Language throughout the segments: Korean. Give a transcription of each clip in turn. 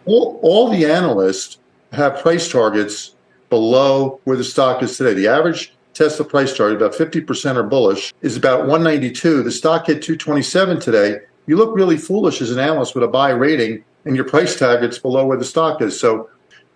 all the analysts have price targets below where the stock is today. The average Tesla price target, about 50% are bullish, is about 192. The stock hit 227 today. You look really foolish as an analyst with a buy rating and your price target's below where the stock is. So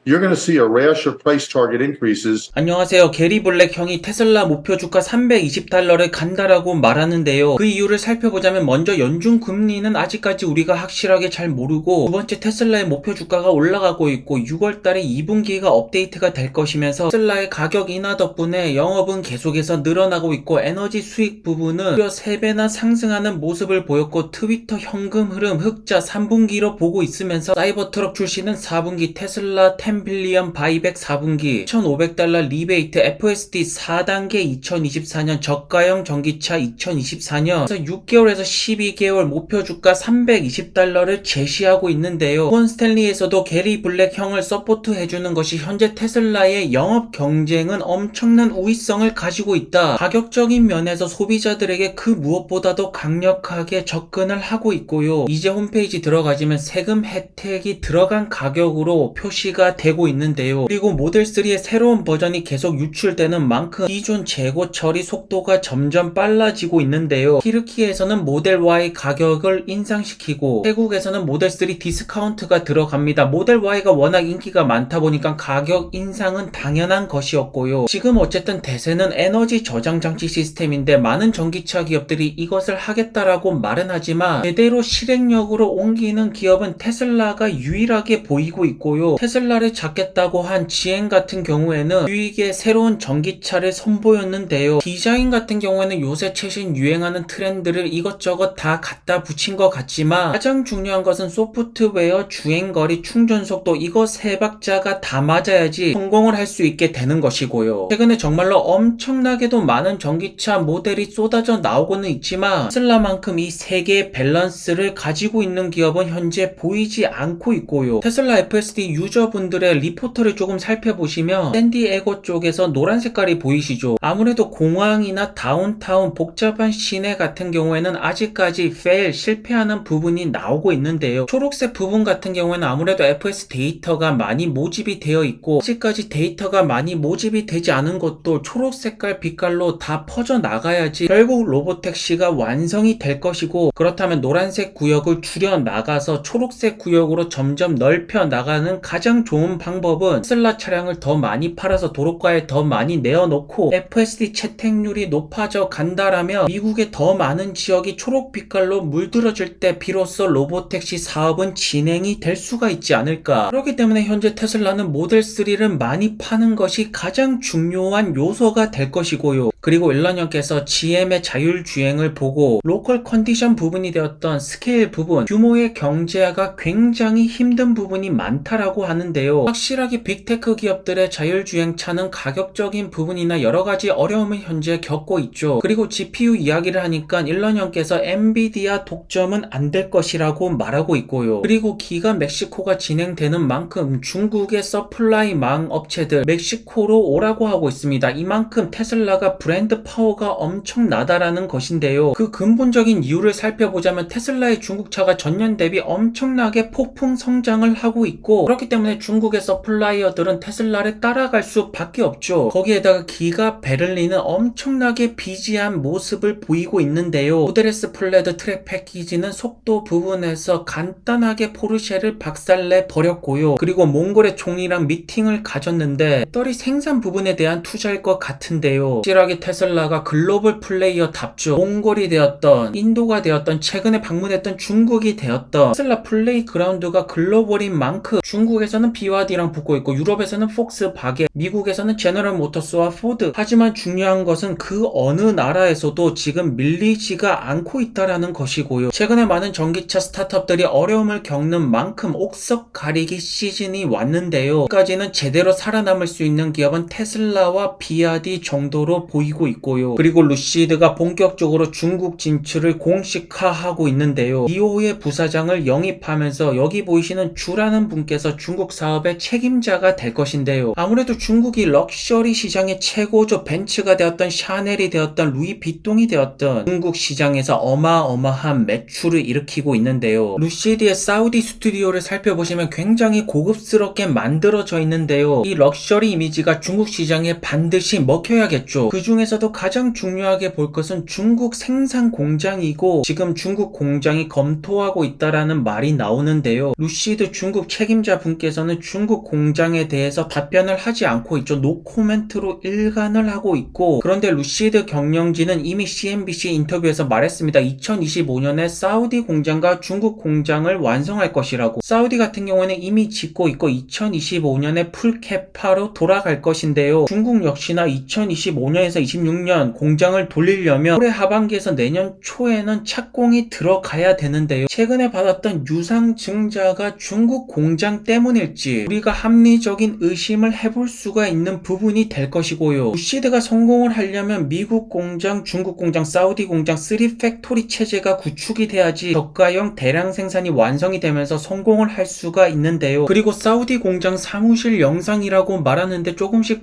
you're going to see a rash of price target increases. 안녕하세요. 게리 블랙 형이 테슬라 목표 주가 320달러를 간다라고 말하는데요. 그 이유를 살펴보자면 먼저 연준 금리는 아직까지 우리가 확실하게 잘 모르고, 두 번째 테슬라의 목표 주가가 올라가고 있고 6월달에 2분기가 업데이트가 될 것이면서 테슬라의 가격 인하 덕분에 영업은 계속해서 늘어나고 있고 에너지 수익 부분은 무려 3배나 상승하는 모습을 보였고, 트위터 현금 흐름 흑자 3분기로 보고 있으면서 사이버트럭 출시는 4분기, 테슬라 10빌리언 바이백 4분기, 1,500달러 리베이트, FSD 4단계 2024년 저가형 전기차 2024년, 그래서 6개월에서 12개월 목표 주가 320달러를 제시하고 있는데요. 모건 스탠리에서도 게리 블랙 형을 서포트해주는 것이 현재 테슬라의 영업 경쟁은 엄청난 우위성을 가지고 있다. 가격적인 면에서 소비자들에게 그 무엇보다도 강력하게 접근을 하고 있고요. 이제 홈페이지 들어가시면 세금 혜택이 들어간 가격으로 표시가 되고 있는데요. 그리고 모델3의 새로운 버전이 계속 유출되는 만큼 기존 재고 처리 속도가 점점 빨라지고 있는데요. 튀르키에서는 모델Y 가격을 인상시키고 태국에서는 모델3 디스카운트가 들어갑니다. 모델Y가 워낙 인기가 많다 보니까 가격 인상은 당연한 것이었고요. 지금 어쨌든 대세는 에너지 저장 장치 시스템인데 많은 전기차 기업들이 이것을 하겠다라고 말은 하지만 제대로 실행력으로 옮기는 기업은 테슬라가 유일하게 보이고 있고요. 테슬라를 잡겠다고 한 GM 같은 경우에는 유익의 새로운 전기차를 선보였는데요. 디자인 같은 경우에는 요새 최신 유행하는 트렌드를 이것저것 다 갖다 붙인 것 같지만 가장 중요한 것은 소프트웨어, 주행거리, 충전속도, 이거 세 박자가 다 맞아야지 성공을 할 수 있게 되는 것이고요. 최근에 정말로 엄청나게도 많은 전기차 모델이 쏟아져 나오고는 있지만 테슬라만큼 이 세 개의 밸런스를 가지고 있는 기업은 현재 보이지 않고 있고요. 테슬라 FSD 유저분들의 리포트를 조금 살펴보시면 샌디에고 쪽에서 노란 색깔이 보이시죠? 아무래도 공항이나 다운타운 복잡한 시내 같은 경우에는 아직까지 실패하는 부분이 나오고 있는데요. 초록색 부분 같은 경우에는 아무래도 FS 데이터가 많이 모집이 되어 있고, 아직까지 데이터가 많이 모집이 되지 않은 것도 초록색깔 빛깔로 다 퍼져 나가야지 결국 로보택시가 완성이 될 것이고, 그렇다면 노란색 구역을 줄여 나가서 초록색 구역으로 점점 넓혀 나가는 가장 좋은 방법은 테슬라 차량을 더 많이 팔아서 도로가에 더 많이 내어놓고 FSD 채택률이 높아져 간다라면 미국의 더 많은 지역이 초록 빛깔로 물들어질 때 비로소 로보택시 사업은 진행이 될 수가 있지 않을까. 그렇기 때문에 현재 테슬라는 모델3를 많이 파는 것이 가장 중요한 요소가 될 것이고요. 그리고 일론 형께서 GM의 자율주행을 보고 로컬 컨디션 부분이 되었던 스케일 부분, 규모의 경제화가 굉장히 힘든 부분이 많다라고 하는데요. 확실하게 빅테크 기업들의 자율주행차는 가격적인 부분이나 여러가지 어려움을 현재 겪고 있죠. 그리고 GPU 이야기를 하니까 일론 형께서 엔비디아 독점은 안 될 것이라고 말하고 있고요. 그리고 기가 멕시코가 진행되는 만큼 중국의 서플라이 망 업체들 멕시코로 오라고 하고 있습니다. 이만큼 테슬라가 브랜드 파워가 엄청나다라는 것인데요. 그 근본적인 이유를 살펴보자면 테슬라의 중국차가 전년 대비 엄청나게 폭풍 성장을 하고 있고, 그렇기 때문에 중국의 서플라이어들은 테슬라를 따라갈 수밖에 없죠. 거기에다가 기가 베를린은 엄청나게 비지한 모습을 보이고 있는데요. 모델 S 플레드 트랙 패키지는 속도 부분에서 간단하게 포르쉐를 박살내 버렸고요. 그리고 몽골의 총리랑 미팅을 가졌는데 배터리 생산 부분에 대한 투자일 것 같은데요. 확실하게 테슬라가 글로벌 플레이어답죠. 몽골이 되었던, 인도가 되었던, 최근에 방문했던 중국이 되었던, 테슬라 플레이그라운드가 글로벌인 만큼 중국에서는 BYD랑 붙고 있고, 유럽에서는 폭스바겐, 미국에서는 제너럴 모터스와 포드. 하지만 중요한 것은 그 어느 나라에서도 지금 밀리지가 않고 있다라는 것이고요. 최근에 많은 전기차 스타트업들이 어려움을 겪는 만큼 옥석 가리기 시즌이 왔는데요. 까지는 제대로 살아남을 수 있는 기업은 테슬라와 BYD 정도로 보이고 보이고 있고요. 그리고 루시드가 본격적으로 중국 진출을 공식화하고 있는데요. 니오의 부사장을 영입하면서 여기 보이시는 주라는 분께서 중국 사업의 책임자가 될 것인데요. 아무래도 중국이 럭셔리 시장의 최고조, 벤츠가 되었던 샤넬이 되었던 루이비통이 되었던 중국 시장에서 어마어마한 매출을 일으키고 있는데요. 루시드의 사우디 스튜디오를 살펴보시면 굉장히 고급스럽게 만들어져 있는데요. 이 럭셔리 이미지가 중국 시장에 반드시 먹혀야겠죠. 그 중에서도 가장 중요하게 볼 것은 중국 생산 공장이고 지금 중국 공장이 검토하고 있다라는 말이 나오는데요. 루시드 중국 책임자 분께서는 중국 공장에 대해서 답변을 하지 않고 있죠. 노코멘트로 일관을 하고 있고, 그런데 루시드 경영진은 이미 CNBC 인터뷰에서 말했습니다. 2025년에 사우디 공장과 중국 공장을 완성할 것이라고. 사우디 같은 경우에는 이미 짓고 있고 2025년에 풀캐파로 돌아갈 것인데요. 중국 역시나 2025년에서 26년 공장을 돌리려면 올해 하반기에서 내년 초에는 착공이 들어가야 되는데요. 최근에 받았던 유상 증자가 중국 공장 때문일지 우리가 합리적인 의심을 해볼 수가 있는 부분이 될 것이고요. 루시드가 성공을 하려면 미국 공장, 중국 공장, 사우디 공장 3팩토리 체제가 구축이 돼야지 저가형 대량 생산이 완성이 되면서 성공을 할 수가 있는데요. 그리고 사우디 공장 사무실 영상이라고 말하는데 조금씩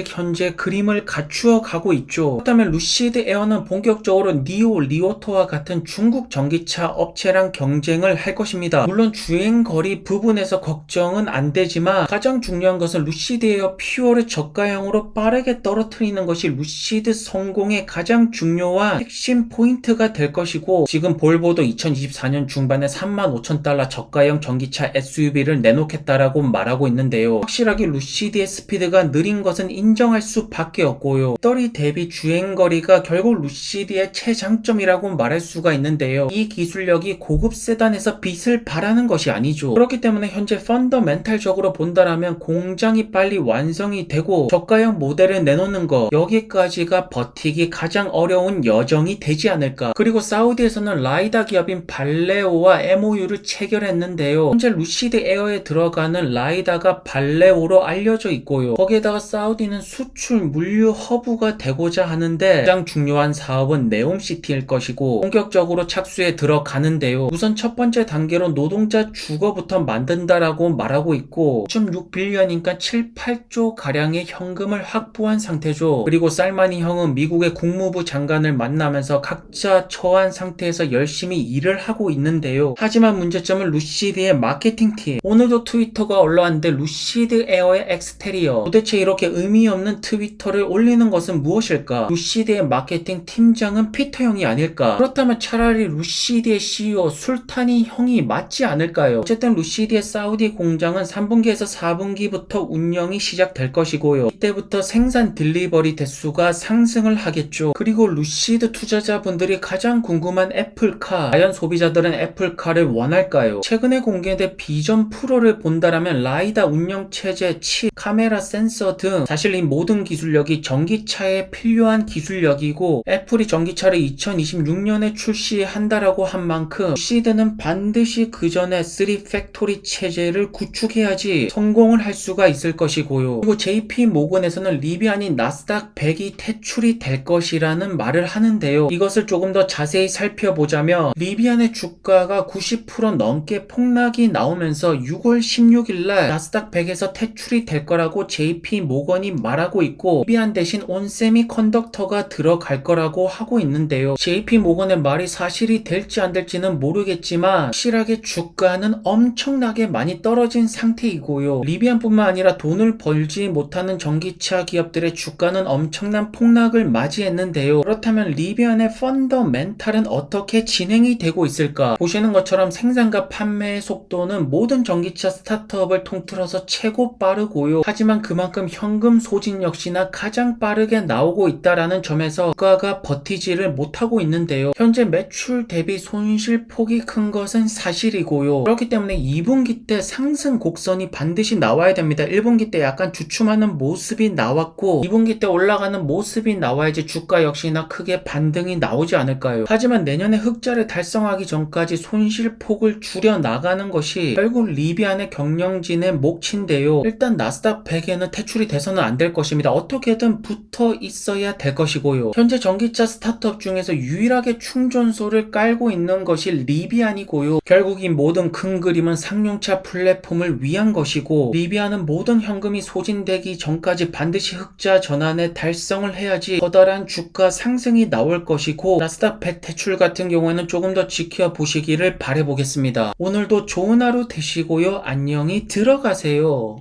현재 그림을 갖추어 가고 있죠. 그렇다면 루시드 에어는 본격적으로 니오, 리오토와 같은 중국 전기차 업체랑 경쟁을 할 것입니다. 물론 주행거리 부분에서 걱정은 안 되지만 가장 중요한 것은 루시드 에어 퓨어를 저가형으로 빠르게 떨어뜨리는 것이 루시드 성공의 가장 중요한 핵심 포인트가 될 것이고, 지금 볼보도 2024년 중반에 35,000달러 저가형 전기차 SUV를 내놓겠다라고 말하고 있는데요. 확실하게 루시드의 스피드가 느린 것은 인정할 수밖에 없고요. 배터리 대비 주행거리가 결국 루시드의 최장점이라고 말할 수가 있는데요. 이 기술력이 고급 세단에서 빛을 발하는 것이 아니죠. 그렇기 때문에 현재 펀더멘탈적으로 본다라면 공장이 빨리 완성이 되고 저가형 모델을 내놓는 것, 여기까지가 버티기 가장 어려운 여정이 되지 않을까. 그리고 사우디에서는 라이다 기업인 발레오와 MOU를 체결했는데요. 현재 루시드 에어에 들어가는 라이다가 발레오로 알려져 있고요. 거기에다가 사우디는 수출 물류 허브가 되고자 하는데 가장 중요한 사업은 네옴시티일 것이고 본격적으로 착수에 들어가는데요. 우선 첫 번째 단계로 노동자 주거부터 만든다라고 말하고 있고 5.6빌리언이니까 7, 8조 가량의 현금을 확보한 상태죠. 그리고 살마니 형은 미국의 국무부 장관을 만나면서 각자 처한 상태에서 열심히 일을 하고 있는데요. 하지만 문제점은 루시드의 마케팅팀. 오늘도 트위터가 올라왔는데 루시드 에어의 엑스테리어. 도대체 이렇게 의미 없는 트위터를 올리는 것은 무엇일까? 루시드의 마케팅 팀장은 피터 형이 아닐까? 그렇다면 차라리 루시드의 CEO 술타니 형이 맞지 않을까요? 어쨌든 루시드의 사우디 공장은 3분기에서 4분기부터 운영이 시작될 것이고요. 이때부터 생산 딜리버리 대수가 상승을 하겠죠. 그리고 루시드 투자자분들이 가장 궁금한 애플카. 과연 소비자들은 애플카를 원할까요? 최근에 공개된 비전 프로를 본다라면 라이다 운영체제, 칩, 카메라 센서 등 사실 이 모든 기술력이 전기차에 필요한 기술력이고 애플이 전기차를 2026년에 출시한다라고 한 만큼 루시드는 반드시 그 전에 3팩토리 체제를 구축해야지 성공을 할 수가 있을 것이고요. 그리고 JP 모건에서는 리비안이 나스닥 100이 퇴출이 될 것이라는 말을 하는데요. 이것을 조금 더 자세히 살펴보자면 리비안의 주가가 90% 넘게 폭락이 나오면서 6월 16일날 나스닥 100에서 퇴출이 될 거라고 JP 모건이 말하고 있고 리비안 대신 온세미컨덕터가 들어갈 거라고 하고 있는데요. JP 모건의 말이 사실이 될지 안 될지는 모르겠지만 확실하게 주가는 엄청나게 많이 떨어진 상태이고요. 리비안뿐만 아니라 돈을 벌지 못하는 전기차 기업들의 주가는 엄청난 폭락을 맞이했는데요. 그렇다면 리비안의 펀더멘탈은 어떻게 진행이 되고 있을까? 보시는 것처럼 생산과 판매의 속도는 모든 전기차 스타트업을 통틀어서 최고 빠르고요. 하지만 그만큼 현금 소진 역시나 가장 빠르게 나오고 있다라는 점에서 주가가 버티지를 못하고 있는데요. 현재 매출 대비 손실 폭이 큰 것은 사실이고요. 그렇기 때문에 2분기 때 상승 곡선이 반드시 나와야 됩니다. 1분기 때 약간 주춤하는 모습이 나왔고 2분기 때 올라가는 모습이 나와야지 주가 역시나 크게 반등이 나오지 않을까요? 하지만 내년에 흑자를 달성하기 전까지 손실 폭을 줄여 나가는 것이 결국 리비안의 경영진의 몫인데요. 일단 나스닥 100에는 퇴출이 돼서는 안 될 것입니다. 어떻게든 붙어 있어야 될 것이고요. 현재 전기차 스타트업 중에서 유일하게 충전소를 깔고 있는 것이 리비안이고요. 결국 이 모든 큰 그림은 상용차 플랫폼을 위한 것이고, 리비안은 모든 현금이 소진되기 전까지 반드시 흑자 전환의 달성을 해야지 커다란 주가 상승이 나올 것이고, 나스닥 100 대출 같은 경우에는 조금 더 지켜보시기를 바라보겠습니다. 오늘도 좋은 하루 되시고요. 안녕히 들어가세요.